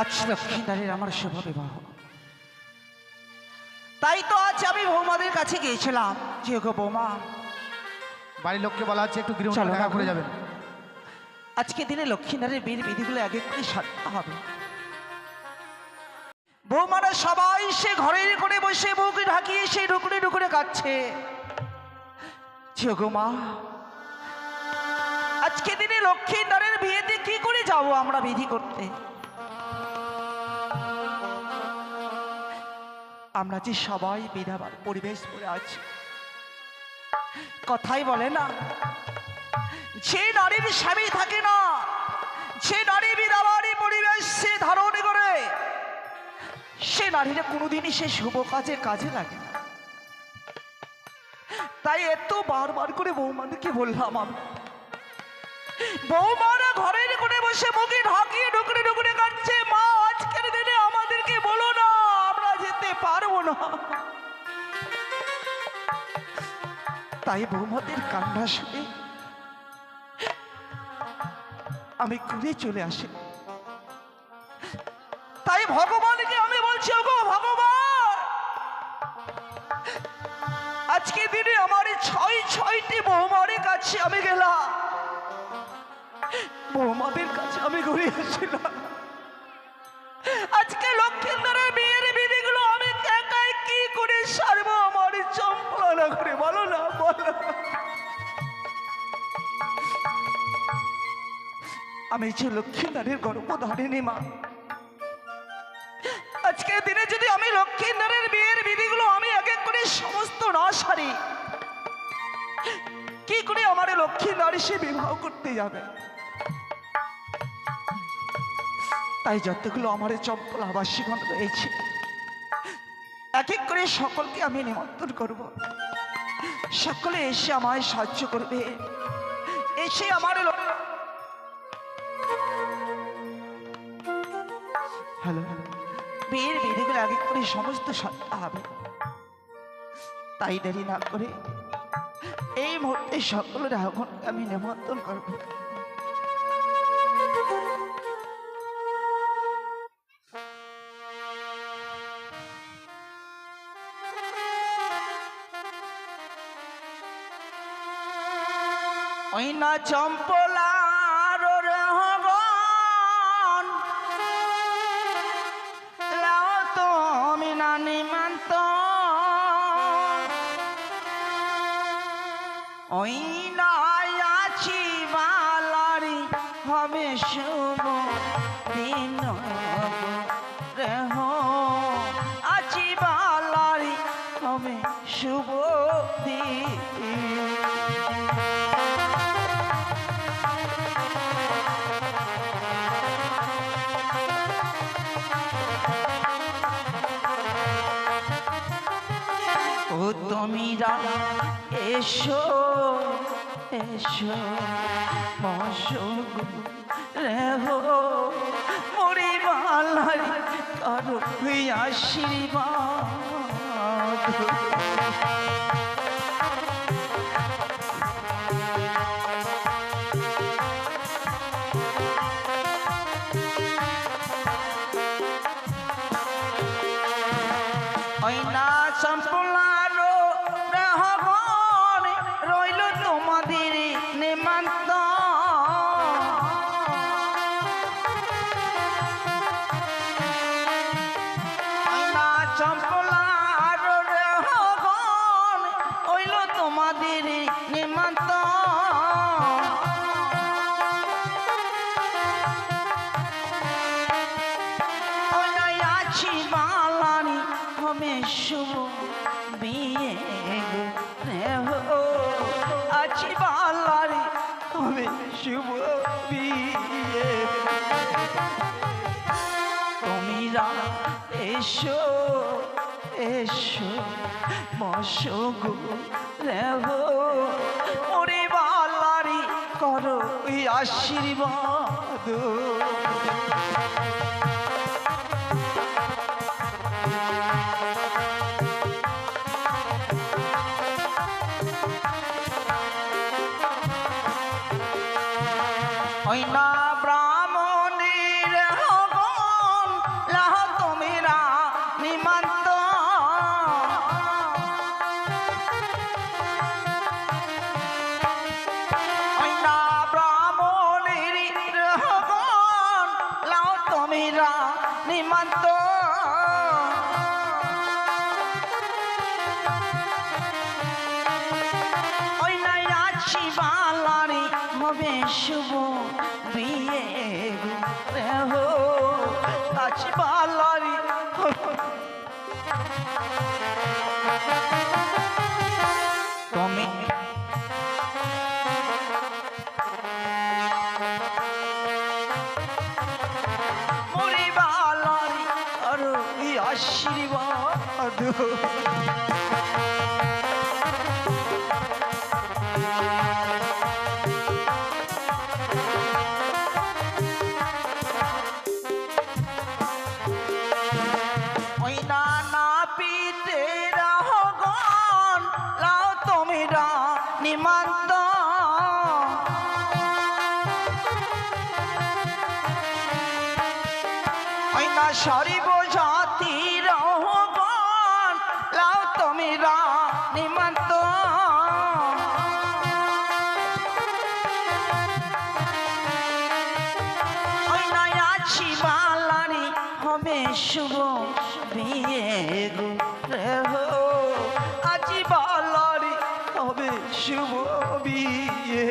আজ লক্ষ্মীদারের আমার শুভ বিবাহ, তাই তো আজ আমি বৌমাদের কাছে গিয়েছিলাম যে গো বৌমা, বাড়ির লোককে বলা হচ্ছে একটু গৃহস্থ দেখা করে যাবেন। আজকে দিনে লক্ষ্মীদারের বিয়ের বিধিগুলো আগে করে সারতে হবে। বৌমারা সবাই সে ঘরের করে বসে বউকে ঢাকিয়ে সে ডুকুরে ডুকুরে কাটছে। যে গো মা, আজকে দিনে লক্ষ্মীদারের বিয়েতে কি করে যাবো আমরা বিধি করতে? আমরা যে সবাই বিধাবার পরিবেশ পড়ে আছি। কথাই বলে না, যে নারীর স্বামী থাকে না, যে নারী বিধাবারই পরিবেশ সে ধারণ করে, সে নারীরা কোনোদিনই সে শুভ কাজে কাজে লাগে না। তাই এত বারবার করে বৌমাদেরকে বললাম, আমি বৌমারা ঘরের করে বসে মুখে ঢাকিয়ে ডুকরে ডুকরে কাটছে। মা, আজকের দিনে আমাদেরকে বলো না, আমরা যেতে পারবো না। তাই বৌমাদের কান্না শুনে আমি ঘুরে চলে আসি। তাই ভগবানকে আমি বলছি, ওগো ভগবান, আজকে দিনে আমার ছয়টি বৌমার কাছে আমি গেলাম, বৌমাদের কাছে আমি ঘুরে আসছিলাম। আজকে লক্ষ্মীন্দরের বিয়ের বিধিগুলো আমি একাই কি করে সারবো? আমার চম্পলা করে বলো না, বলো। আমি যে লক্ষ্মীন্দরের গর্ভধারিণী মা, আজকের দিনে যদি আমি লক্ষ্মীন্দরের বিয়ের বিধিগুলো আমি এক এক করে সমস্ত না সারি, কি করে আমার লক্ষ্মীন্দর সে বিবাহ করতে যাবে? তাই যতগুলো আমার চম্পলাবাসীগণ রয়েছে, এক এক করে সকলকে আমি নিমন্ত্রণ করব। সকলে এসে আমায় সাহায্য করবে, এসে আমার হ্যালো বিয়ের বিধিগুলো এক এক করে সমস্ত সারতে হবে। তাই দেরি না করে এই মুহূর্তে সকলের এখন আমি নিমন্ত্রণ করবো। ওই না চম্পলার রহগণ লাও তুমি না নিমন্ত, ওই না আছি বালারি হবে শুভ দিন রেহ, আছি বালারি হবে শুভ দিন। ও তুমিরা এসো এসো মশগ রেহো মরি বালাই করো আশীর্বাদ। ওই না সম্পূর্ণ রহগণ রইল তোমাদের নিমন্ত, ওই না সম্পূর্ণ রহগণ রইল তোমাদের নিমন্ত। ওই না আছি বালানি হবে শুভ বিয়ে গো, আছি বালারি হবে শুভ বিয়ে। তুমিরা এসো এসো মশগ রেহো ওরে বালারি করো আশীর্বাদ। ওই না ব্রাহ্মণের হগন লাহ তোমরা নিমন্ত ওই না ব্রাহ্মণের হগন লাহ তোমরা নিমন্ত ওই না আছি বালারি হবে শুভ বিয়ে রে হো আছি বালারি তুমি মরি বালারি আর আশীর্বাদ ওই নানা পিতের হগন লাও তোমরা নিমন্ত ওই না সরিব জাতির হগন লাও তোমরা নিমন্ত ওই না আছি বালারি হবে শুভ বিয়ে গো রে হো আজি বালারি হবে শুভ বিয়ে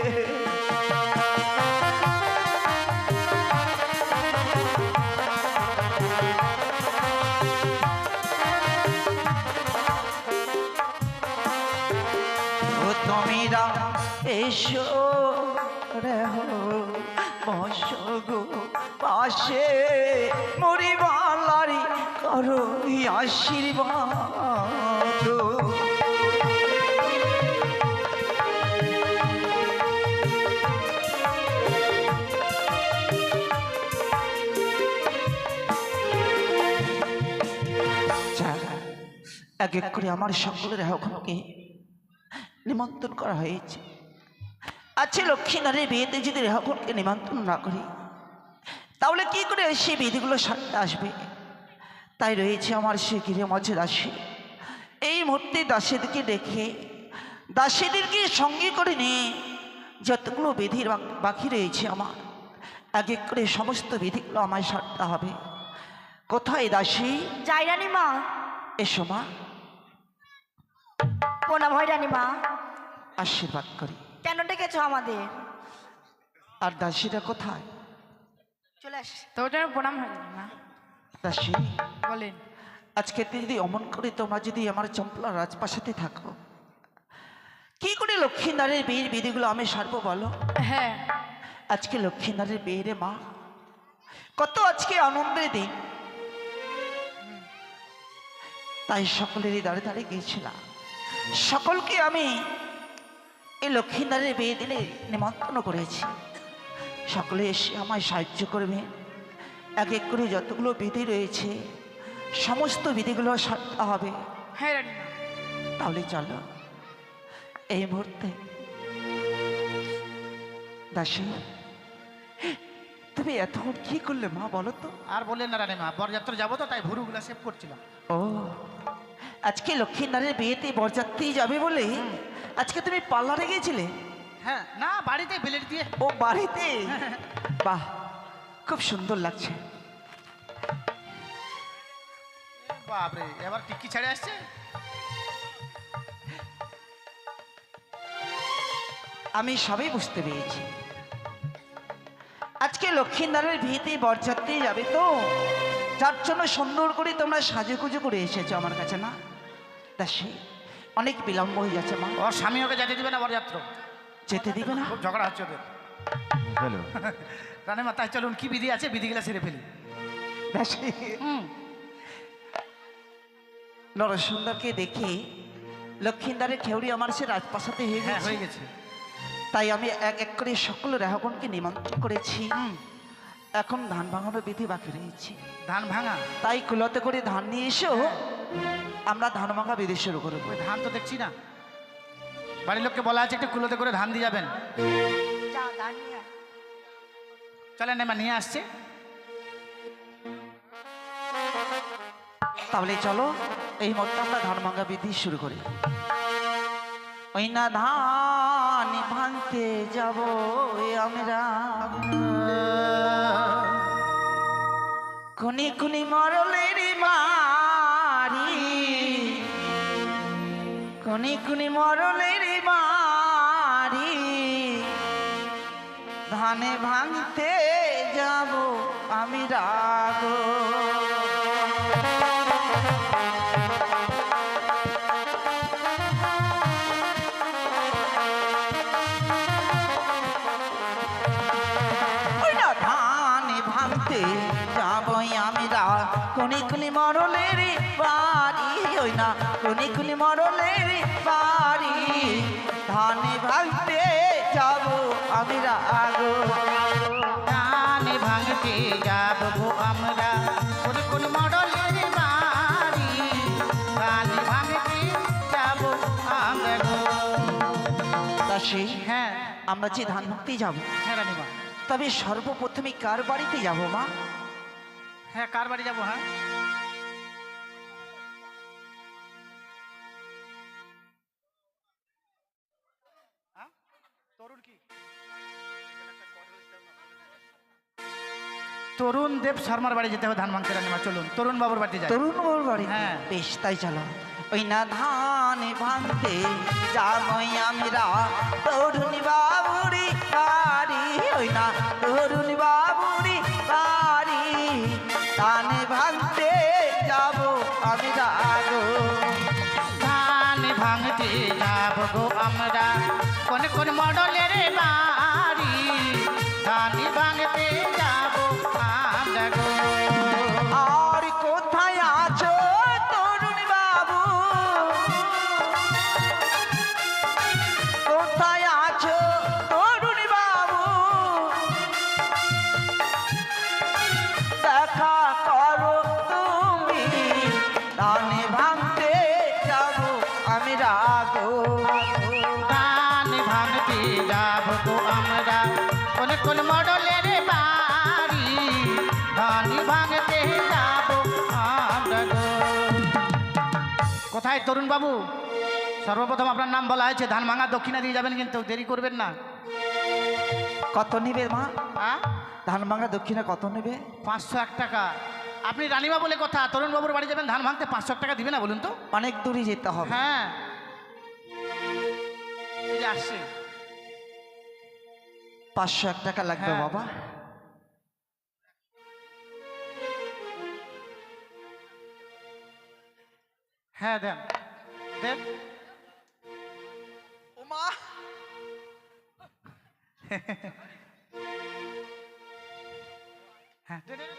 ও তোমরা এসো রে হো বসো গো পাশে মরি বালারি করো আশীর্বাদ এক এক করে আমার সকলের এখনকে নিমন্ত্রণ করা হয়েছে। আচ্ছা লক্ষ্মীনারের বিয়েতে যদি রেহকনকে নিমন্ত্রণ না করি তাহলে কি করে সেই বিধিগুলো সারতে আসবে? তাই রয়েছে আমার সে গৃহে মধ্যে দাসী। এই মুহূর্তে দাসীদেরকে দেখে দাসীদেরকে সঙ্গে করে নিয়ে যতগুলো বিধির বাকি রয়েছে আমার এক এক করে সমস্ত বিধিগুলো আমায় সারতে হবে। কোথায় দাসী? যাই রানীমা। এসো মা, প্রণাম হয় রানীমা। আশীর্বাদ করি। কেন ডেকেছো আমাদের? আর দাসীরা কোথায়? চলে আস। তোর প্রণাম হয় রানীমা। দাসী বলেন। আজকে যদি অমন করে তোমরা যদি আমার চম্পলা রাজপ্রাসাদে থাকো কি করে লক্ষ্মীনারের বিয়ের বিধিগুলো আমি সারবো বলো? হ্যাঁ, আজকে লক্ষ্মীনারের বিয়ে রে মা, কত আজকে আনন্দের দিন। তাই সকলেরই দাঁড়ে দাঁড়িয়ে গিয়েছিলাম, সকলকে আমি এই লক্ষ্মীনারের বিয়ে দিনে নিমন্ত্রণ করেছি। সকলে এসে আমায় সাহায্য করবে। এক এক করে যতগুলো বিধি রয়েছে সমস্ত বিধিগুলো সারতে হবে। হ্যাঁ রানীমা। তাহলে চলো এই মুহূর্তে। দাসী তুমি এতক্ষণ কি করলে মা বলো তো? আর বললেন না রানীমা, বরযাত্রা যাবো তো তাই ভুরুগুলা সেভ করছিলাম। ও আজকে লক্ষ্মীনারের বিয়েতে বরযাত্রী যাবে বলে আজকে তুমি পার্লারে গিয়েছিলে? হ্যাঁ, না বাড়িতে ব্লেড দিয়ে। ও বাড়িতে? বাহ, খুব সুন্দর লাগছে। বাপরে, এবার টিকি ছেড়ে আসছে। আমি সবই বুঝতে পেরেছি। আজকে লক্ষ্মীনারায়ণের বিয়েতে বরযাত্রী যাবে তো, যার জন্য সুন্দর করে তোমরা সাজুগুজু করে এসেছো আমার কাছে না? দাসী অনেক বিলম্ব হয়ে যাচ্ছে মা। ওর স্বামী ওকে যেতে দিবে না বরযাত্রা। যেতে দিবে না? খুব ঝগড়া হচ্ছে ওদের। হ্যালো রানীমা তাই চলুন, কি বিধি আছে বিধিগুলা সেরে ফেলি। দাসী নরসুন্দরকে দেখে লক্ষ্মীনারের খেউরি আমার সে রাজপ্রাসাদে হয়ে হ্যাঁ, গেছে। হয়ে গেছে। তাই আমি এক এক করে সকল রেহগণকে নিমন্ত্রণ করেছি। এখন ধান ভাঙানোর বিধি বাকি রয়েছে। ধান ভাঙা? তাই কুলোতে করে ধান নিয়ে এসো, আমরা ধান ভাঙা বিধি শুরু করবো। ওই ধান তো দেখছি না। বাড়ির লোককে বলা আছে একটু কুলোতে করে ধান দিয়ে যাবেন। যাও দাঁড়িয়ে। চলেন এবার নিয়ে আসছে। তাহলে চলো এই মুহূর্তে আমরা ধান ভাঙা বিধি শুরু করি। ওই না ধান ভাঙতে যাব আমরা, খুনি খুনি মরলের বাড়ি, খুনি খুনি মরলের বাড়ি, ধানে ভাঙতে যাব আমি রাগ। যাবই আমরা কোনি খুলি মরলের বাড়ি, ওই না কোনি খুলি মরলের বাড়ি, ধানে ভাঙতে যাব আমরা আগো। ধানে ভাঙতে যাব গো আমরা কোন কোন মডলের বাড়ি, ধানে ভাঙতে যাব আমরা গো। দাসী, হ্যাঁ আমরা যে ধান ভাঙতে যাব, হ্যাঁ রানীমা। তবে সর্বপ্রথমে কার বাড়িতে যাব মা? হ্যাঁ কার বাড়ি যাবো? হ্যাঁ তরুণ কি তরুণ দেব শর্মার বাড়ি যেতে হবে ধান ভাঙতে রানীমা। চলুন তরুণ বাবুর বাড়িতে যাই। তরুণ বাবুর বাড়ি? হ্যাঁ। বেশ তাই চলো। ওই না ধান ভাঙতে যাবই আমরা তরুণ বাবুরি বাড়ি, ওই না তরুণ বাবুরি বাড়ি, ধান ভাঙতে যাব আমরা আগো। ধান ভাঙতে যাব গো আমরা কোন কোন মডলের বাড়ি, ধান ভাঙতে যাব আমরা গো। আর কোথায় আছো তরুণ বাবু, কোথায় আছো তরুণ বাবু, দেখা করো তুমি, ধানে ভাঙতে যাব আমি রাগো। ধান ভাঙতে যাব গো আমরা কোন কোন মডলের বাড়ি, ধান ভাঙতে যাব আমরা গো। কোথায় তরুণ বাবু? সর্বপ্রথম আপনার নাম বলা হয়েছে, ধান ভাঙা দক্ষিণা দিয়ে যাবেন, কিন্তু দেরি করবেন না। কত নেবে মা? হ্যাঁ ধান ভাঙা দক্ষিণা কত নেবে? 501 টাকা। আপনি রানীমা বলে কথা, তরুণ বাবুর বাড়ি যাবেন ধান ভাঙতে, 501 টাকা দিবে না বলুন তো? অনেক দূরে যেতে হবে। হ্যাঁ এই যে আসছে। 501 টাকা লাগবে হ্যাঁ। বাবা। হ্যাঁ দেন দেন। ওমা, হ্যাঁ দে, দে, দে।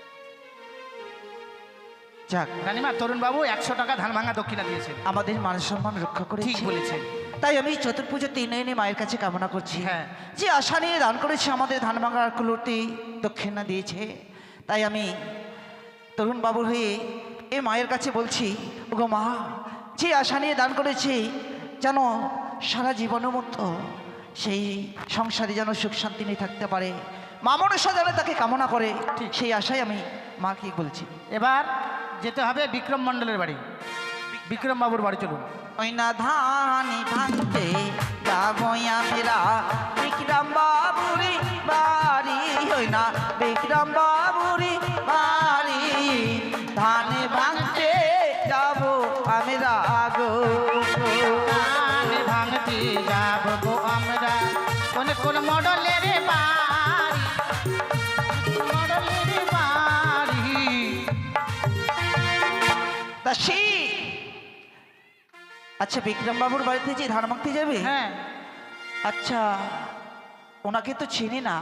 যাক, রানীমা তরুণ বাবু 100 টাকা ধান ভাঙা দক্ষিণা দিয়েছেন। আমাদের মান সম্মান রক্ষা করে। ঠিক বলেছেন। তাই আমি চতুর্পুজো 3 এনে মায়ের কাছে কামনা করছি, হ্যাঁ। যে আশা নিয়ে দান করেছে আমাদের ধান ভাঙার কুলোটি দক্ষিণা দিয়েছে, তাই আমি তরুণ বাবুর হয়ে এ মায়ের কাছে বলছি, ওগো মা, যে আশা নিয়ে দান করেছে যেন সারা জীবনের মতো সেই সংসারে যেন সুখ শান্তি নিয়ে থাকতে পারে, মা মনসা যেন তাকে কামনা করে, ঠিক সেই আশাই আমি মাকে বলছি। এবার যেতে হবে বিক্রম মণ্ডলের বাড়ি, বিক্রম বাবুর বাড়ি চলুন। ওই না ধানি ভাঙতে যাবই আমরা বিক্রম বাবুরি বাড়ি, ওই না বিক্রম বাবুরি বাড়ি, ধানে ভাঙতে যাব আমরা আগো। ধান ভাঙতে যাব গো আমরা কোন কোন মডলের বাড়ি, মডলের বাড়ি। দাসী, আচ্ছা বিক্রম বাবুর বাড়িতে যে ধান ভাঙতে যাবে, হ্যাঁ আচ্ছা ওনাকে তো চিনি না।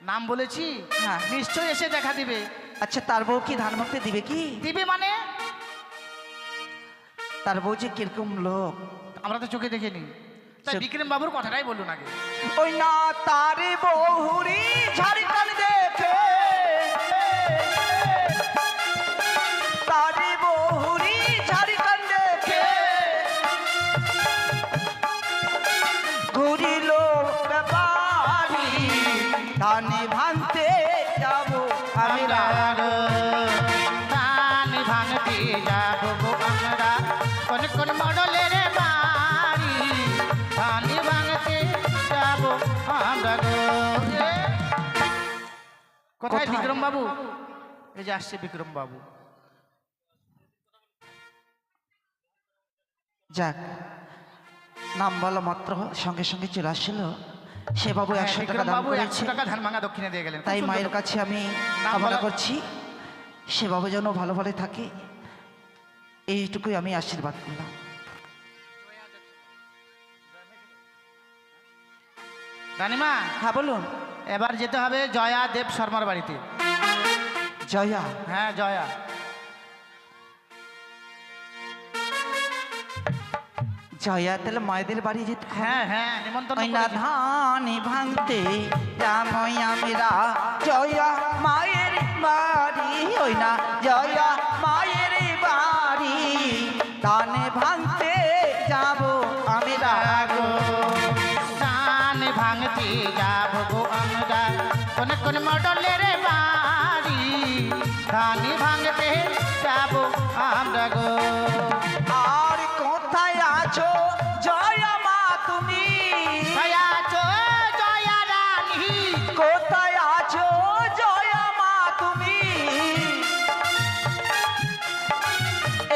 নাম বলেছি, হ্যাঁ। নিশ্চয়ই এসে দেখা দিবে। আচ্ছা তার বউ কি ধান ভাঙতে দিবে কি? দিবে মানে? তার বউ যে কিরকম লোক আমরা তো চোখে দেখিনি, তাই বিক্রম বাবুর কথাটাই বলুন আগে। ওই না তারে বহুরি ঝাড়খান দেখে, তারে বহুরি ঝাড়খান দেখে, ঘুরিল ব্যাপারি ধানে ভাঙতে যাব আমি আমরা ধান ভাঙতে যাব গো আমরা কোন কোন মডলের বাড়ি ধান ভাঙতে যাব আমরা গো কোথায় কোথায়? বিক্রম বাবু? এই যে আসছে বিক্রম বাবু। যাক, নাম বলা মাত্র সঙ্গে সঙ্গে চলে আসছিল। সে বাবু 100 টাকা বিক্রম দান বাবু 100 করেছে, টাকা ধান ভাঙা দক্ষিণে দিয়ে গেলেন। খুব তাই সুন্দর। মায়ের কাছে আমি নাম কামনা বলা- করছি সে বাবু যেন ভালো ভালো থাকে, এইটুকুই আমি আশীর্বাদ করলাম। রানীমা, হ্যাঁ বলুন। এবার যেতে হবে জয়া দেব শর্মার বাড়িতে। জয়া, হ্যাঁ জয়া। জয়া তাহলে মায়েদের বাড়ি যেতে হবে। হ্যাঁ হ্যাঁ নিমন্ত্রণ ওই না করেছি। ধানি ভাঙতে যামই আমরা জয়া মায়ের বাড়ি, ওই না জয়া মায়ের বাড়ি ধানে ভাঙতে যাব আমরা গো। ধান ভাঙতে যাব গো আমরা কোন কোন মডলের বাড়ি ধান ভাঙতে যাব আমরা গো। আর কোথায় আছো জয়া মা তুমি, জয়া চো জয়া রানী কোথায় আছো জয়া মা তুমি,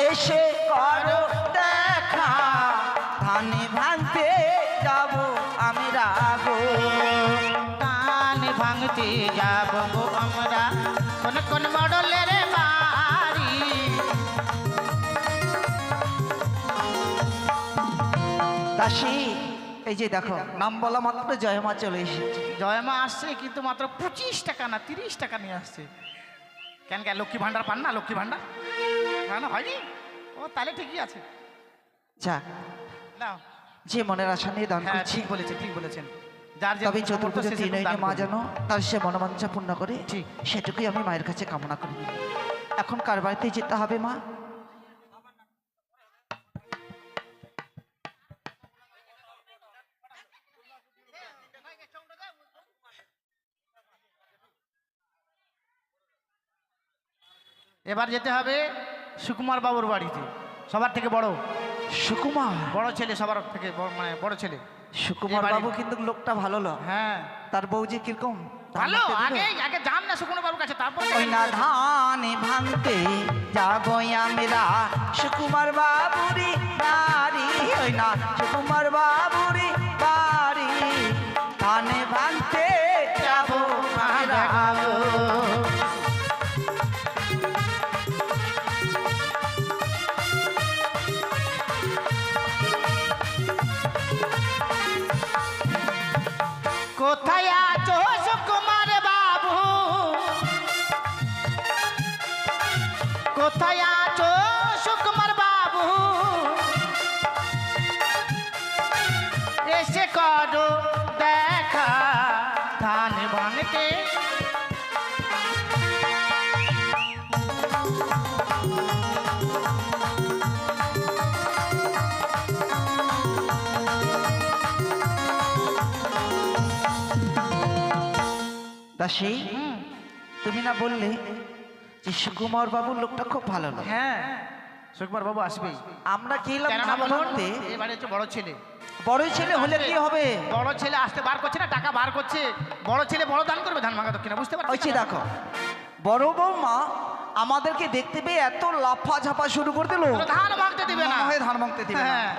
এসে করো দেখা ধানে ভাঙতে যাব আমরা গো। ধান ভাঙতে যাব গো আমরা কোন কোন মডলের বাড়ি। দাসী, এই যে দেখো নাম বলা মাত্র জয়া মা চলে এসেছে। জয়মা আসছে কিন্তু মাত্র 25 টাকা না 30 টাকা নিয়ে আসছে। কেন কেন লক্ষ্মী ভান্ডার পান না? লক্ষ্মী ভান্ডার না না হয়নি? ও তাহলে ঠিকই আছে। যাক, না যে মনের আশা নিয়ে দান হ্যাঁ করছি, ঠিক বলেছে ঠিক বলেছেন। যার যে তবে সামর্থ্য চতুর্ভুজ সে তিন সেরকম দান মা করবে। যেন তার সে মনোবাঞ্ছা পূর্ণ করে, ঠিক। সেটুকুই আমি মায়ের কাছে কামনা করি। এখন কার বাড়িতে যেতে হবে মা? এবার যেতে হবে সুকুমার বাবুর বাড়িতে, সবার থেকে বড় সুকুমার, বড় ছেলে, সবার থেকে মানে বড় ছেলে। সুকুমার এবারে- বাবু কিন্তু লোকটা ভালো লোক। হ্যাঁ তার বউ যে কিরকম ভালো, ধান ভাঙতে আগে দিবে? আগে যান না সুকুমার বাবুর কাছে, তারপর ওই না ধানে ভাঙতে যাবো আমরা সুকুমার বাবুরি বাড়ি, ওই না সুকুমার বাবুরি বাড়ি ধানে ভাঙতে যাবো আমরা গো। কোথায় আছো সুকুমার বাবু, কোথায় আছো সুকুমার বাবু, এসে করো দেখা ধান ভাঙতে। দাসী, তুমি না বললে যে সুকুমার বাবুর লোকটা খুব ভালো লোক? হ্যাঁ সুকুমার বাবু আসবেই। আমরা গেলাম কেননা ধান বলুন, ভাঙতে, এবারে হচ্ছে বড় ছেলে। বড় ছেলে হলে কি হবে? বড় ছেলে আসতে বার করছে না, টাকা বার করছে। বড় ছেলে বড় দান করবে ধান ভাঙা দক্ষিণা, বুঝতে ওই যে পারছি দেখো বড় বৌমা আমাদেরকে দেখতে পেয়ে এত লাফা ঝাপা শুরু করে দিল, ধান ভাঙতে দিবে না। মনে হয় ধান ভাঙতে দিবে না। হ্যাঁ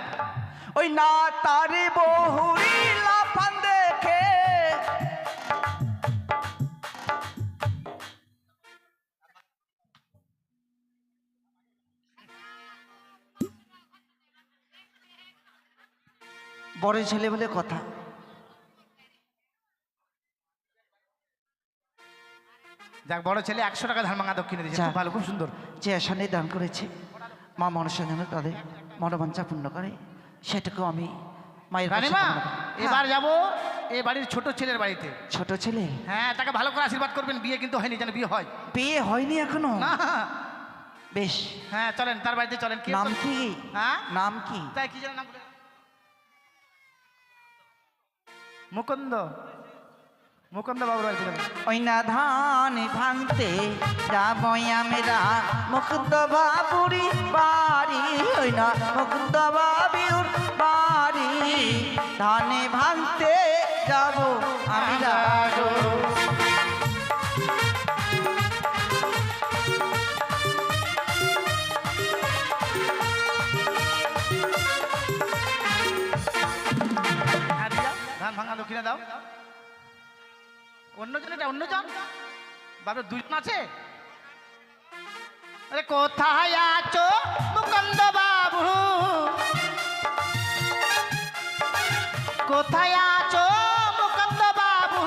ওই না তারে বহুরি লাফান দেখে বড় ছেলে বলে কথা। যাক, বড় ছেলে 100 টাকা ধান ভাঙা দক্ষিণে দিয়েছে, যাক। খুব ভালো, খুব সুন্দর। যে আশা নিয়ে দান করেছে, মা মনসা যেন তাদের মনোবাঞ্ছা পূর্ণ করে, সেটুকু আমি মায়ের কাছে রানীমা, কামনা করি। এবার হ্যাঁ, যাব এই বাড়ির ছোট ছেলের বাড়িতে। ছোট ছেলে হ্যাঁ তাকে ভালো করে আশীর্বাদ করবেন, বিয়ে কিন্তু হয়নি, যেন বিয়ে হয় বিয়ে হয়নি এখনো? না। বেশ, হ্যাঁ চলেন তার বাড়িতে চলেন। কি নাম কি? হ্যাঁ নাম কি? তাই কি যেন নাম বলে? মুকুন্দ। মুকুন্দ বাবুর বাড়িতে যাবে। ওই না ধান ভাঙতে যাবো আমরা মুকুন্দ বাবুরি বাড়ি, ওই না মুকুন্দ বাবুর বাড়ি, ধানে ভাঙতে যাবো আমরা গো। হ্যাঁ, দিয়ে যাও। ধান ভাঙা দক্ষিণে দাও। অন্যজন, এটা অন্যজন বাবার দুজন আছে। আরে কোথায় আছো মুকুন্দ বাবু, কোথায় আছো মুকুন্দ বাবু,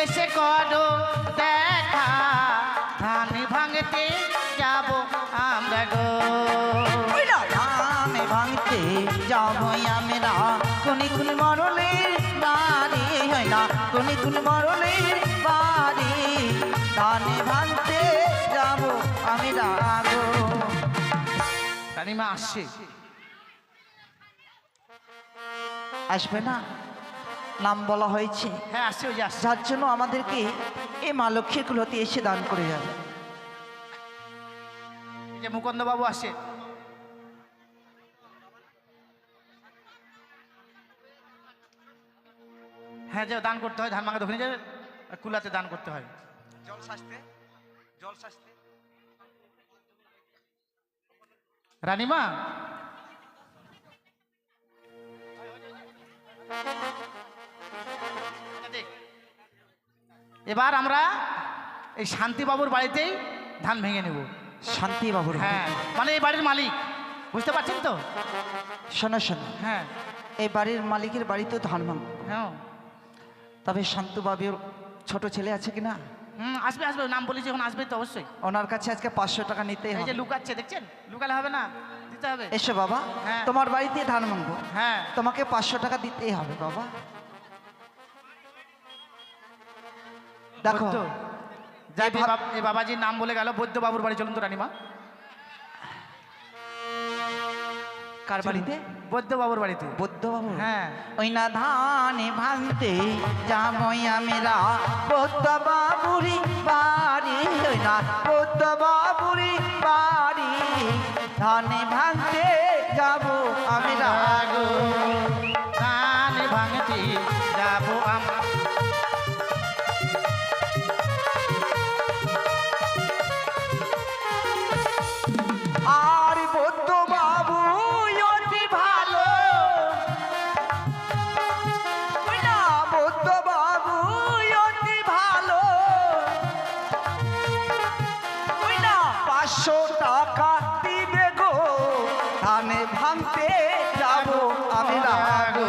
এসে করো দেখা, ধান ভাঙতে যাব আমরা গো। ওই না ধানে ভাঙতে যাবো আমরা কোনি কোন মরলের বাড়ি, হয় না কোনি কোন মরলের বাড়ি, ধানে ভাঙতে যাবো আমরা গো। রানীমা আসছে। আসবে না? নাম বলা হয়েছে, হ্যাঁ আসছে, ওই যে আসছে। যার জন্য আমাদেরকে এই মা লক্ষ্মীর কুলতে এসে দান করে যাবে। এই যে মুকুন্দ বাবু আসছে। হ্যাঁ, যে দান করতে হয়, ধান ভাঙা দক্ষিণে যাবে, কুলাতে দান করতে হয়। জল সাজতে, জল সাজতে। রানীমা, এবার আমরা এই শান্তিবাবুর বাড়িতেই ধান ভেঙে নেব। শান্তি বাবুর, হ্যাঁ, মানে এই বাড়ির মালিক, বুঝতে পারছেন তো? শোনো শোনো, হ্যাঁ এই বাড়ির মালিকের বাড়িতেও ধান ভাঙ, হ্যাঁ। তবে শান্তু বাবুর ছোট ছেলে আছে কিনা? আসবে আসবে, নাম বলেছি যখন আসবে তো অবশ্যই। ওনার কাছে আজকে 500 টাকা নিতেই এই হবে। যে লুকাচ্ছে, দেখছেন? লুকালে হবে না, দিতে হবে। এসো বাবা, হ্যাঁ। তোমার বাড়িতে ধান ভাঙবো, হ্যাঁ, তোমাকে 500 টাকা দিতেই হবে বাবা। দেখো বৈদ্য। যাই এই বাবাজির নাম বলে গেল, বৈদ্য বাবুর বাড়ি চলুন তো রানীমা। কার বাড়িতে? বৈদ্য বাবুর বাড়িতে। বৌদ্ধ বাবু, হ্যাঁ, ওই না ধানে ভাঙতে যাবো আমরা বৌদ্ধ বাবুরি বাড়ি, ওই না বৌদ্ধ বাবুরি বাড়ি, ধানে ভাঙতে যাবো আমরা গো। ধান ভাঙতে যাবো আমরা। আর বৌদ্ধ বাবু অতি ভালো, ওই না বৌদ্ধ বাবু অতি ভালো, ওই না 500 টাকা দিবে গো, ধানে ভাঙতে যাবো আমরা গো।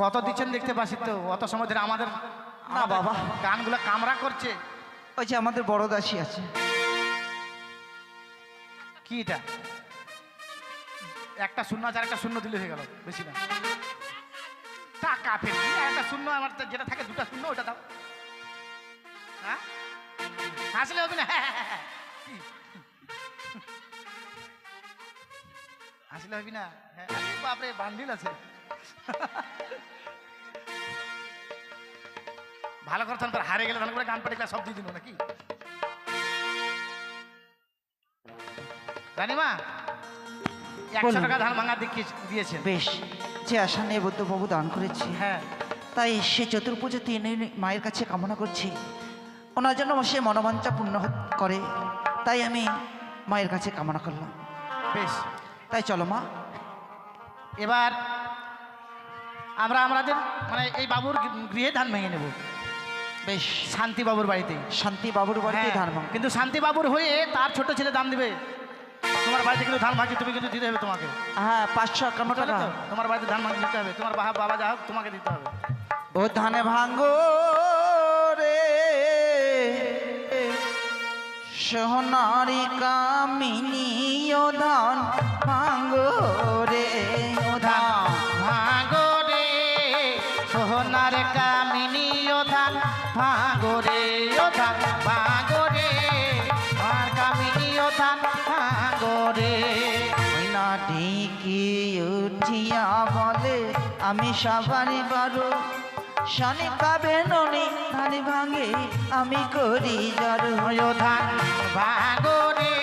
কত দিচ্ছেন দেখতে পাচ্ছি তো, অত সময় ধরে আমাদের না বাবা, গানগুলো কামড়া করছে। ওই যে আমাদের বড় দাসী আছে। কি এটা? একটা শূন্য আছে, আর একটা শূন্য দিলে হয়ে গেল, বেশি না। টাকা ফের একটা শূন্য, আমার যেটা থাকে দুটা শূন্য, ওটা দাও। হ্যাঁ, হাসলে হবে না। কি? হাসলে হবে না। হ্যাঁ, বাপরে বান্ডিল আছে। ভালো করে তখন হারে গেলে তখন করে গান পাঠিয়ে সব দিয়ে দিল নাকি? রানীমা 100 টাকা ধান ভাঙা দিয়েছেন। বেশ, যে আশা নিয়ে বুদ্ধবাবু দান করেছি, হ্যাঁ, তাই সে চতুর্পুজোতে এনে মায়ের কাছে কামনা করছি ওনার জন্য সে মনোবাঞ্ছা পূর্ণ করে, তাই আমি মায়ের কাছে কামনা করলাম। বেশ, তাই চলো মা, এবার আমরা আমাদের মানে এই বাবুর গৃহে ধান ভেঙে নেব। বেশ, শান্তি বাবুর বাড়িতে। শান্তি বাবুর বাড়িতে হ্যাঁ, ধান ভাঙ। কিন্তু শান্তি বাবুর হয়ে তার ছোট ছেলে দান দিবে। তোমার বাড়িতে কিন্তু ধান ভাঙছে, তুমি কিন্তু দিতে হবে তোমাকে। হ্যাঁ, 551 বুঝলে টাকা। তো? তোমার বাড়িতে ধান ভাঙতে দিতে হবে, তোমার বাবা যা হোক তোমাকে দিতে হবে। ও ধানে ভাঙ্গো রে সোনারি কামিনী, ও ধান ভাঙ্গো রে, ও ধান ভাঙো রে সোনার কামিনী, ও ধান ভাঙরে ও ধান ভাঙরে আমার কামিনী ও ধান ভাঙরে ওই না ঢেকে উঠিয়া বলে আমি সবারই বড় শনি কাবে ননি ধান ভাঙে আমি করি জড় ও ধান ভাঙরে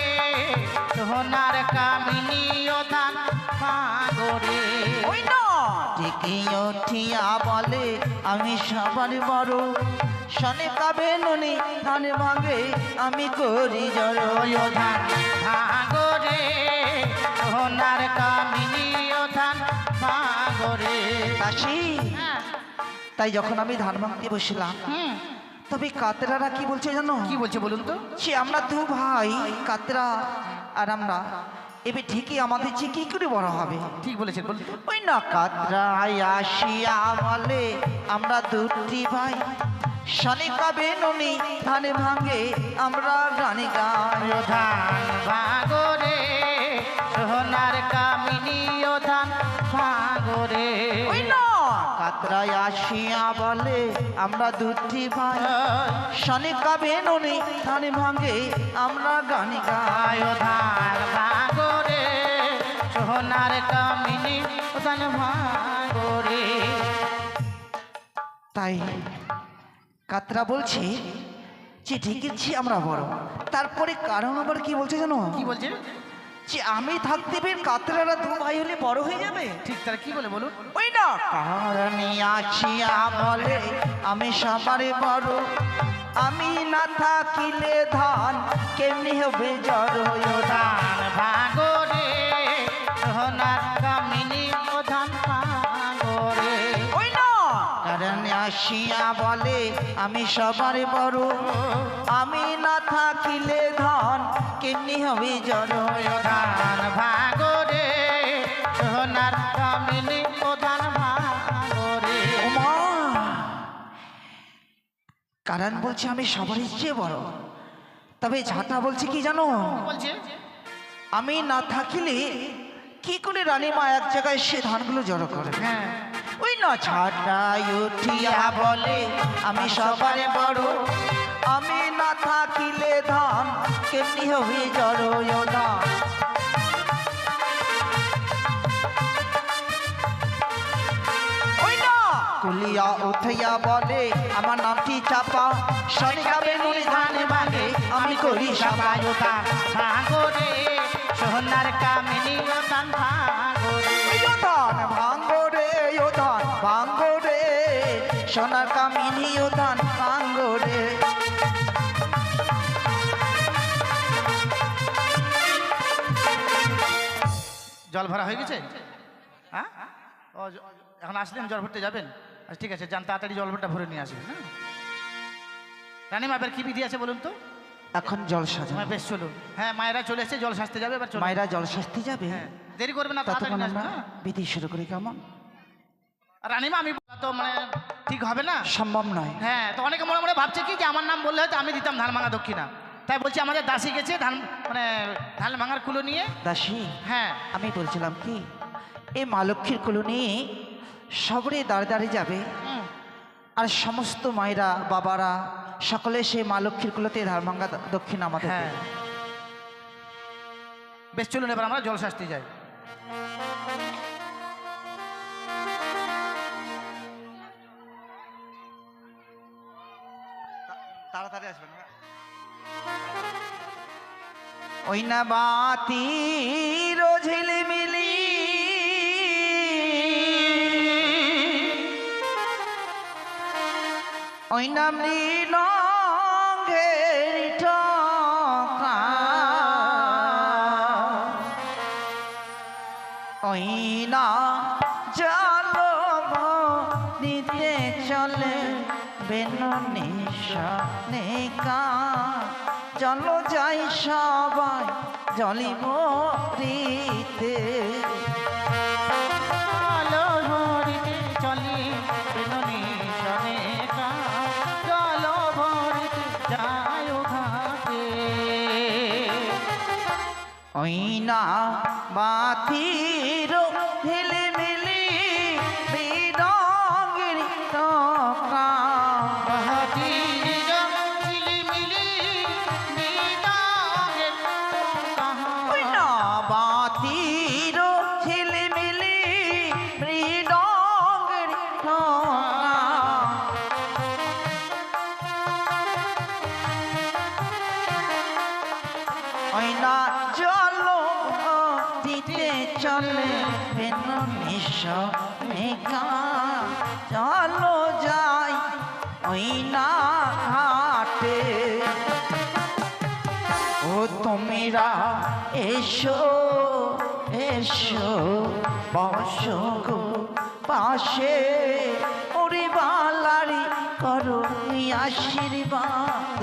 সোনার কামিনী ও ধান ভাঙরে ওই না ঢেকে উঠিয়া বলে আমি সবারই বড় শনি কাবে ননি ধান ভাঙে আমি করি জড় ও ধান ভাঙরে সোনার কামিনী ও ধান ভাঙরে কাশি তাই যখন আমি ধান ভাঙতে বসলাম তবে কাতরারা কি বলছে জানো কি বলছে বলুন তো সে আমরা দু ভাই কাতরা আর আমরা এবার ঠিকই আমাদের যে কি করে বড় হবে ঠিক বলেছেন বলুন তো ওই না কাতরায় আসিয়া বলে আমরা দুটি ভাই শনি কাবে ননি ধানে ভাঙে আমরা গানে গাই ও ধান ভাঙরে সোনার কামিনী ও ধান ভাঙরে ওই না কাতরায় আসিয়া বলে আমরা দুটি ভাই শনি কাবে ননি ধানে ভাঙে আমরা গানে গাই ও ধান ভাঙরে সোনার কামিনী ও ধান ভাঙরে তাই কাতরা বলছে যে ঠিকই আমরা বড় তারপরে কারণ আবার কি বলছে জানো কি বলছে যে আমি থাকতে পেরে কাতরারা দু ভাই হলে বড় হয়ে যাবে ঠিক তারা কি বলে বলুন ওই না কারণে আসিয়া বলে আমি সবারই বড় আমি না থাকিলে ধান কেমনি হবে জড় ও ধান ভাঙরে সোনার কামিনী ও ধান ভাঙরে ওই না কারণে আসিয়া বলে আমি সবারই বড় আমি না থাকিলে ধান কেমনি হবে জড় ও ধান ভাঙরে সোনার কামিনী ও ধান ভাঙরে ওমা কারণ বলছে আমি সবারই চেয়ে বড় তবে ঝাঁটা বলছে কি জানো বলছে আমি না থাকিলে কি করে রানীমা এক জায়গায় সে ধানগুলো জড়ো করে হ্যাঁ ওই না ছাটাই উঠিয়া বলে আমি সবারে বড় আমি না থাকিলে ধান কেমনি হবে জড়ো ও ধান ওই না কুলিয়া উঠিয়া বলে আমার নামটি চাপা শনি গাবে নুনি ধানে ভাঙে আমি করি সবাই ও ধান ভাঙরে সোনার কামিনী ও ধান ভাঙরে ধান ভাঙ্গরে ও ধান ভাঙ্গরে সোনার কামিনী ও ধান ভাঙ্গরে জল ভরা হয়ে গেছে হ্যাঁ ও এখন আসলেন জল ভরতে যাবেন আচ্ছা ঠিক আছে যান তাড়াতাড়ি জল ভরটা ভরে নিয়ে আসবেন হ্যাঁ রানীমা এবার কি বিধি আছে বলুন তো এখন জল সাজা বেশ চলুন হ্যাঁ মায়েরা চলে এসেছে জল সাজতে যাবে এবার চলুন মায়েরা জল সাজতে যাবে হ্যাঁ দেরি করবে না তাড়াতাড়ি ততক্ষণ নিয়ে আসবেন আমরা হ্যাঁ? বিধি শুরু করি কেমন আর রানীমা আমি বলা তো মানে ঠিক হবে না সম্ভব নয় হ্যাঁ তো অনেকে মনে মনে ভাবছে কি যে আমার নাম বললে হয়তো আমি দিতাম ধান ভাঙা দক্ষিণা তাই বলছি আমাদের দাসী গেছে ধান মানে ধান ভাঙার কুলো নিয়ে দাসী হ্যাঁ আমি বলছিলাম কি এই মা লক্ষ্মীর কুলো নিয়ে সবরে দাঁড়ে দাঁড়িয়ে যাবে আর সমস্ত মায়েরা বাবারা সকলে সেই মা লক্ষ্মীর কুলোতে ধান ভাঙা দক্ষিণ আমাদের হ্যাঁ দেবে। বেশ চলুন এবার আমরা জল সাজতে যাই তাড়াতাড়ি আসবেন ওই না বাতি ঝিলিমিলি ওই না মৃণঙ্গের ঠকা ওই না জল নিতে চলে বেননি সনেকা চল যাই সবাই জলি মরিতে চলো ভরিতে চলি বিনোনি সনেকা চলো ভরিতে যায় ঘাটে ওই না বাতির ঝিলিমিলি বিরঙের টকা বাহাতি ওই না জল দিতে চলে বেন নিশা চলো যাই ওই না ঘাটে ও তোমরা এসো এসো বসো গো পাশে ওরে বালারি করো আশীর্বাদ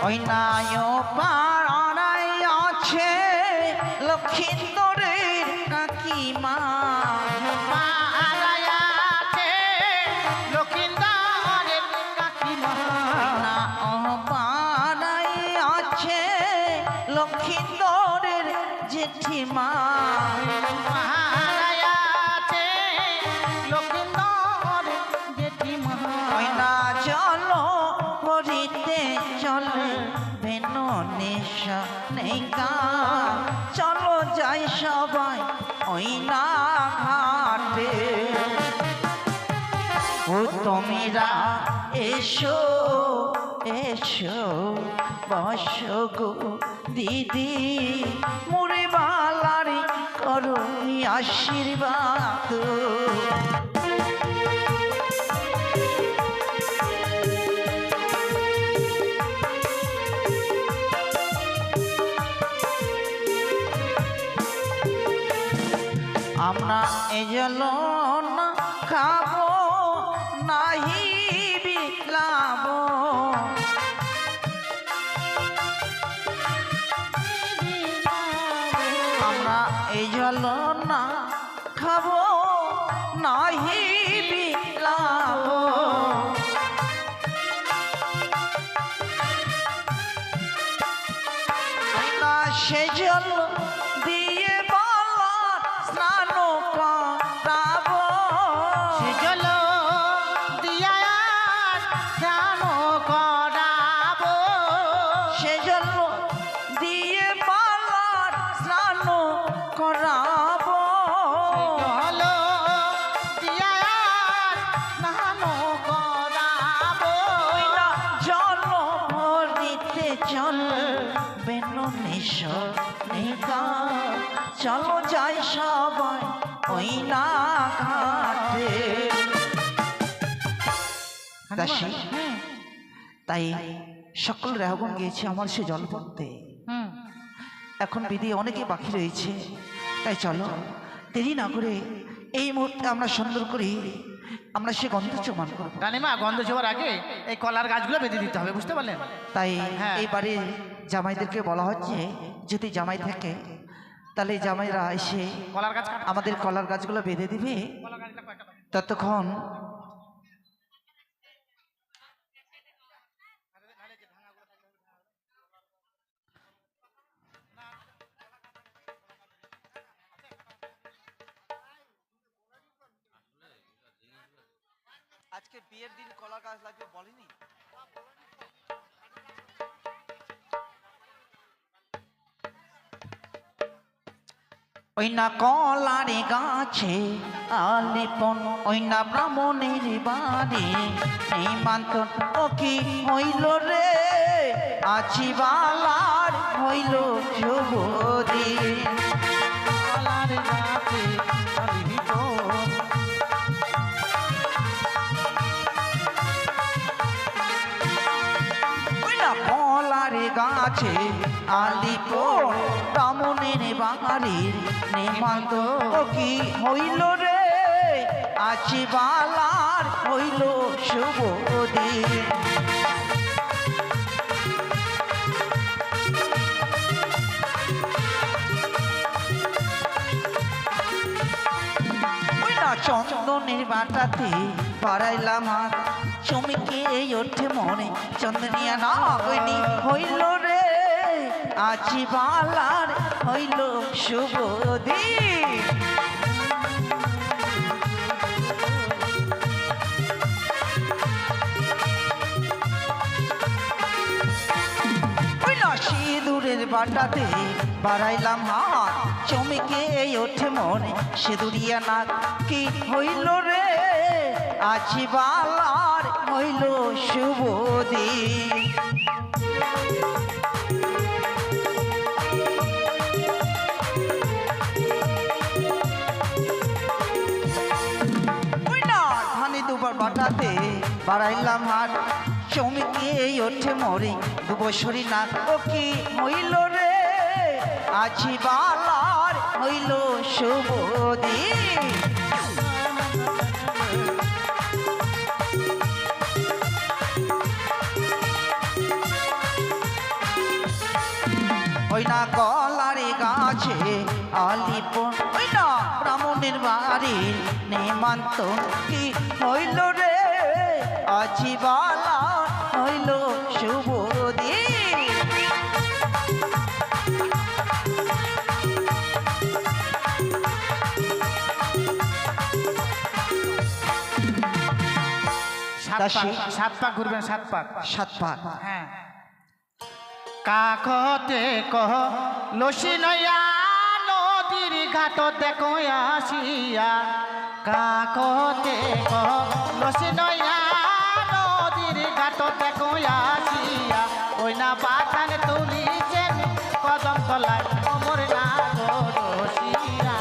ওই নায় পাড়ায় আছে লক্ষিন্দরের কাকিমা পাড়ায়াতে লক্ষিন্দরের কাকিমা না পাড়ায় আছে লক্ষিন্দরের জেঠিমা পাড়ায়াতে লক্ষিন্দরের জেঠিমা ওই না চলো করিতে চলে বেন নেশা নেকা চলো যাই সবাই ওই না ঘাটে ও তোমরা এসো এসো বসো গো দিদি মুড়ি বালারি করো আশীর্বাদ আমরা এজল না খাবো নাহি বিলাবো আমরা এজল না খাবো নাহি বিলাবো না সে জল দিয়ে বালার স্নান করাবো সেজল দিয়া স্নান করাবো সে জল দিয়ে বালার স্নান করাবো সেজল দিয়া স্নান করাবো না জল ভরিতে চল বেন নিশা নেকা চলো যাই সবাই ওই না ঘাটে দাসী তাই সকল রাহগণ গিয়েছে আমার সে জল পড়তে এখন বিধি অনেকে বাকি রয়েছে তাই চলো দেরি না করে এই মুহূর্তে আমরা সুন্দর করে আমরা সে গন্ধ চমান করবো রানীমা গন্ধ ছোঁয়ার আগে এই কলার গাছগুলো বেঁধে দিতে হবে বুঝতে পারলেন তাই হ্যাঁ। এই বাড়ির জামাইদেরকে বলা হচ্ছে যদি জামাই থাকে তাহলে জামাইরা এসে কলার গাছ কাটা আমাদের কলার গাছগুলো বেঁধে দিবে কলার গাছটা কয়টা বাজে? ততক্ষণ আজকে বিয়ের দিন কলা গাছ লাগবে বলেনি ওই না কলারে গাছে আলিপন ওই না ব্রাহ্মণের বাড়ি এই মান্তন ও কি হইল রে আছি বালার হইল শুভদি কলার গাছে আলিপন ওই না কলারে গাছে আলিপন ব্রাহ্মণের বাড়ির নেমান্ত ও কি হইল রে আছি বালার হইল শুভদি ওই না চন্দনের বাটাতে বাড়াইলাম হাত চমকে ওঠে মনে চন্দনিয়া না হইনি হইল রে আছি বালার হইল শুভদি ওই না সিঁদুরের বাটাতে বাড়াইলাম হাত চমকে ওঠে মনে সিঁদুরিয়া নাক কি হইল রে আজি বালার হইল শুভ দিন ওই না ধানি দুবার বাটাতে বাড়াইলাম হাত চমকে ওঠে মরে দুবছরই নাক ও কি হইল রে আজি বালার হইল শুভ দিন ওই না গলারে গাছে আলিপুর ওই না ব্রাহ্মণের বাড়ির নেমান্ত কি হইল রে আজি বালা হইল শুভ দিন দাসী। সাত পাক ঘুরবেন, সাত পাক। সাত পাক হ্যাঁ। কাকতে কহ লসি নয়া নদীর ঘাট দেখো আসিয়া কাকতে কহ লসি নয়া নদীর ঘাট দেখো আসিয়া ওই না বাগান তুলিছেন কদম তলায় অমর না রসিয়া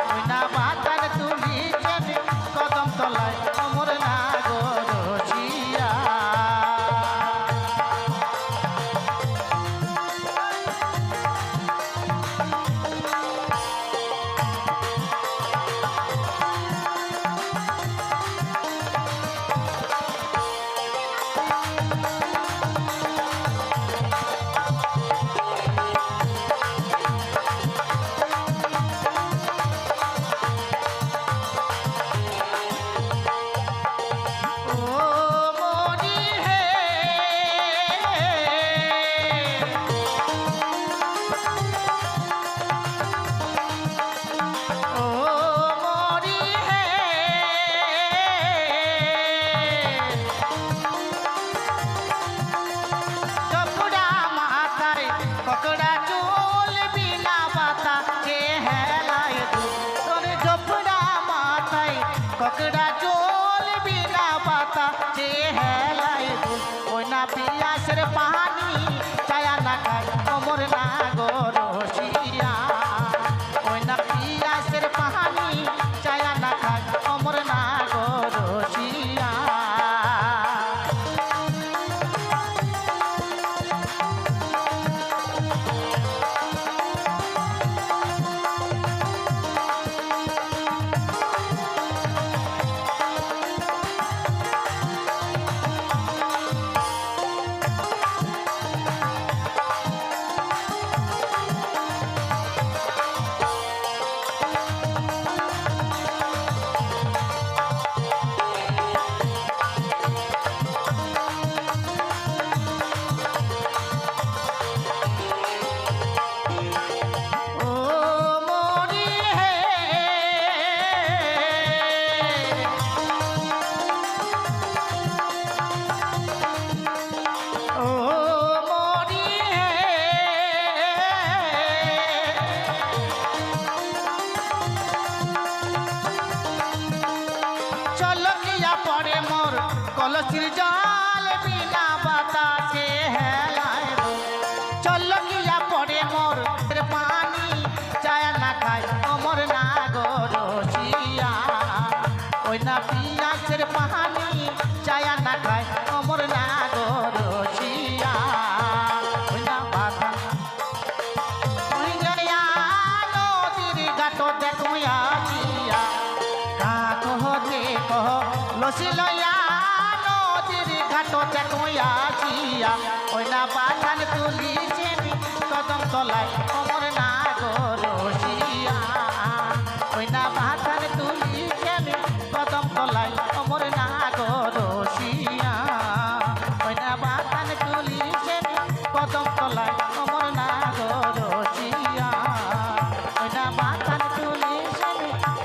ওই না বাগান তুলিছেন কদম তলায় অমর না রসিয়া ককড়া চোল বিনা পাতা চে হেলায় দুল ওই না পিয়াসের পানি চায়া না খায় অমর না গো রসিয়া ওই না পিয়াসের পানি চায়া না খায় অমর না গো রসিয়া কলসির জল বিনা বাতাসে হেলায় চল গিয়া পড়ে মোর পানি চায় না খায় অমর না গো রসিয়া ওই না পিয়াসের পানি চায় না খায় অমর না গো রসিয়া ওই না বাধা ওই গয়া নদীর ঘাট দেখো আসিয়া কাকহ দেখো লসি লয়া ঘাট দেখো আসিয়া ওই না বাগান তুলিছেন কদম তলায় অমর না গো রসিয়া ওই না বাগান তুলিছেন কদম তলায় অমর না গো রসিয়া ওই না বাগান তুলিছেন কদম তলায় অমর না গো রসিয়া ওই না বাগান তুলিছেন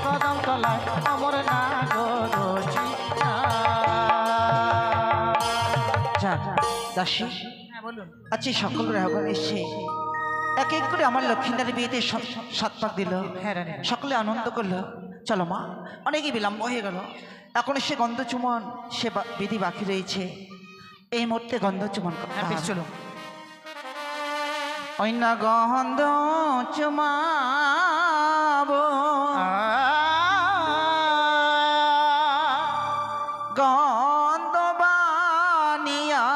কদম তলায় অমর না গো রসিয়া দাসী বলুন। আচ্ছা সকলের এখন এসে এক এক করে আমার লক্ষ্মীদারের বিয়েতে সাত পাক দিল। হ্যাঁ রানীমা। সকলে আনন্দ করলো। চলো মা, অনেকই বিলম্ব হয়ে গেল, এখন সে গন্ধ চুমন সে বিধি বাকি রয়েছে, এই মুহূর্তে গন্ধ চুমন করতে হ্যাঁ বেশ হবে। চলুন। ওই না গন্ধ চুমাবো, গন্ধ বানিয়া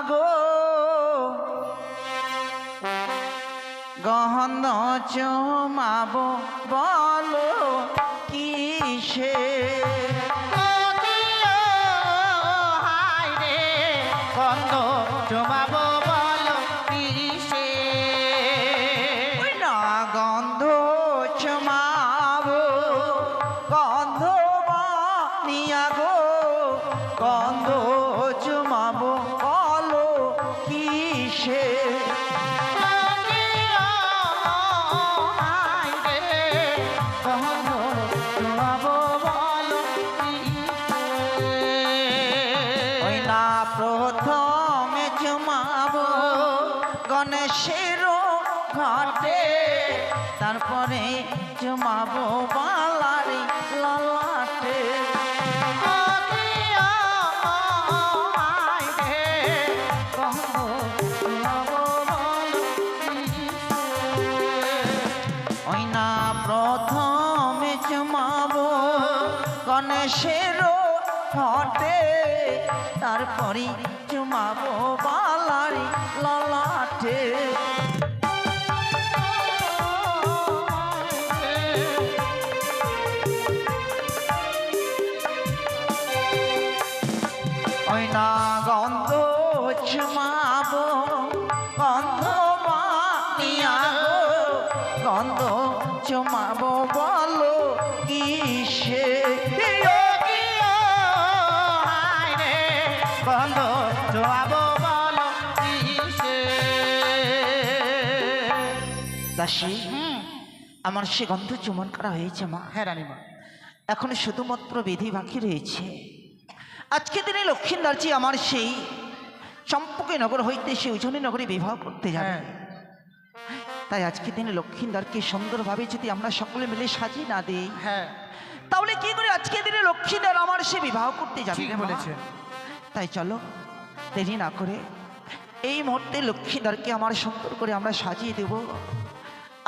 গো, গন্ধ চুমাবো বলো কিসে, হাই রে গন্ধ জমাবো বলো কিসে। ওই না গন্ধ চুমাবো, গন্ধ বানিয়া গো, গন্ধ চুমাবো বলো কিসে, হাই রে গন্ধ জমাবো বলো কিসে। ওই না প্রথমে চুমাবো গণেশের ঘাটে, তারপরে চুমাবো বালারি ললাটে, ওই না প্রথমে চুমাবো গণেশের ঘাটে, তারপরে চুমাবো বালারি ললাটে, ওই না গন্ধ চুমাবো, গন্ধ বানিয়া গো, গন্ধ চুমাবো বলো কিসে, গন্ধ জমাবো বলো কিসে। দাসী আমার সে গন্ধ চুমন করা হয়েছে মা, হ্যাঁ রানীমা। এখন শুধুমাত্র বিধি বাকি রয়েছে। আজকে দিনে লক্ষ্মীদারজি আমার সেই চম্পকে নগর হইতে সে উজনি নগরে বিবাহ করতে যাবে। হ্যাঁ। তাই আজকে দিনে লক্ষ্মীদারকে সুন্দরভাবে যদি আমরা সকলে মিলে সাজিয়ে না দিই, হ্যাঁ তাহলে কি করে আজকে দিনে লক্ষ্মীদার আমার সে বিবাহ করতে যাবে ঠিক রে মা? বলেছেন। তাই চলো দেরি না করে এই মুহূর্তে লক্ষ্মীদারকে আমার সুন্দর করে আমরা সাজিয়ে দেব,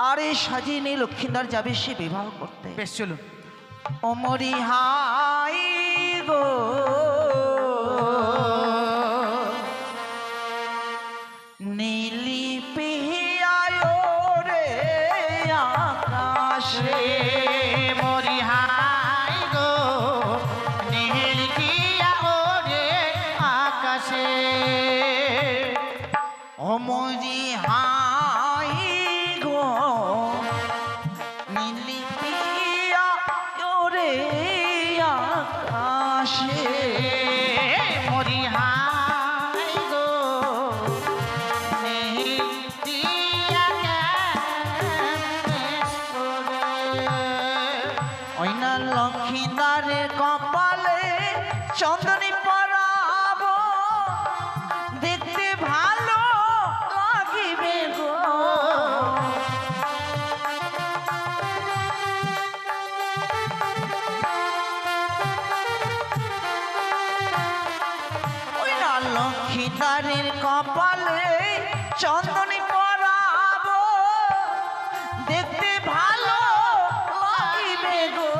আর এই সাজিয়ে নিয়ে লক্ষ্মীদার যাবে সে বিবাহ করতে। বেশ চলুন। অমরি হাই গো, নীলি পিয়ায় রে আকাশে, মরি হাই গো নীল দিয়া ওরে আকাশে। অমরি হাই গো, নীলি পিয়ায় রে আকাশে, মরি হাই গো নীল দিয়া ওই না লক্ষ্মীদারের কপালে চন্দনী পরাবো, দেখতে ভালো লাগিবে গো, ওই না লক্ষ্মীদারের কপালে চন্দনী পরাবো, দেখতে ভালো লাগিবে গো,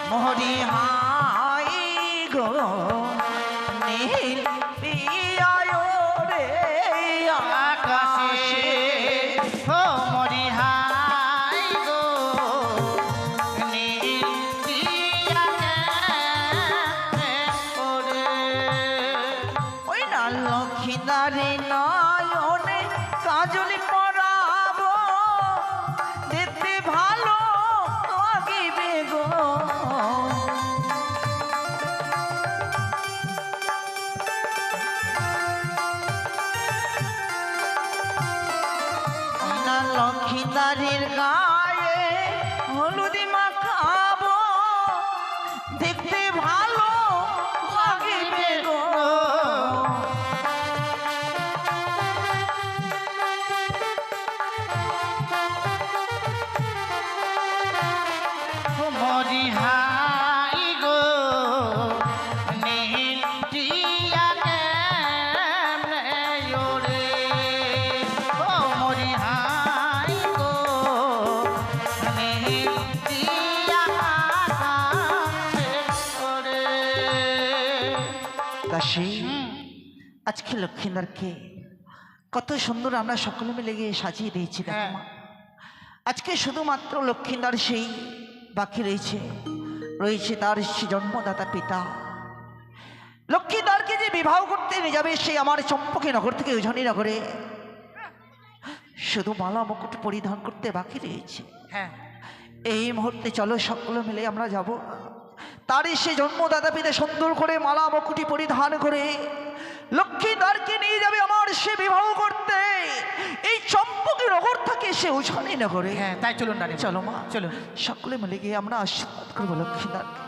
মোহরি হাই গো নীল পিয়ায় রে আকাশে, ও মরি হাই গো নীল দিয়া ওরে। ওই না লক্ষ্মীদারে নয়নে কাজলি পরাবো, দেখতে ভালো লাগিবে গো, ওই না লক্ষ্মীদারের গায়ে মরি হাই গো নীল টিয়া কেমনে ওরে ও মরি হাই গো নীল টিয়া কেমনে ওরে দাসী আজকে লক্ষ্মীনারকে কত সুন্দর আমরা সকলে মিলে গিয়ে সাজিয়ে দিয়েছি দেখো হ্যাঁ। মা। আজকে শুধুমাত্র লক্ষ্মীনার সেই বাকি রয়েছে তার সেই জন্মদাতা পিতা লক্ষ্মীনারকে যে বিবাহ করতে নিয়ে যাবে সেই আমার চম্পকে নগর থেকে উজনি নগরে শুধু মালা মুকুট পরিধান করতে বাকি রয়েছে। হ্যাঁ এই মুহূর্তে চলো সকলে মিলে আমরা যাব তারই সে জন্মদাতা পিতা সুন্দর করে মালা মুকুটি পরিধান করে লক্ষ্মীদারকে নিয়ে যাবে আমার সে বিবাহ করতে এই চম্পকি নগর থেকে সে উজানি নগরে। হ্যাঁ তাই চলুন রানী চলো মা চলুন সকলে মিলে গিয়ে আমরা আশীর্বাদ করবো লক্ষ্মীদারকে।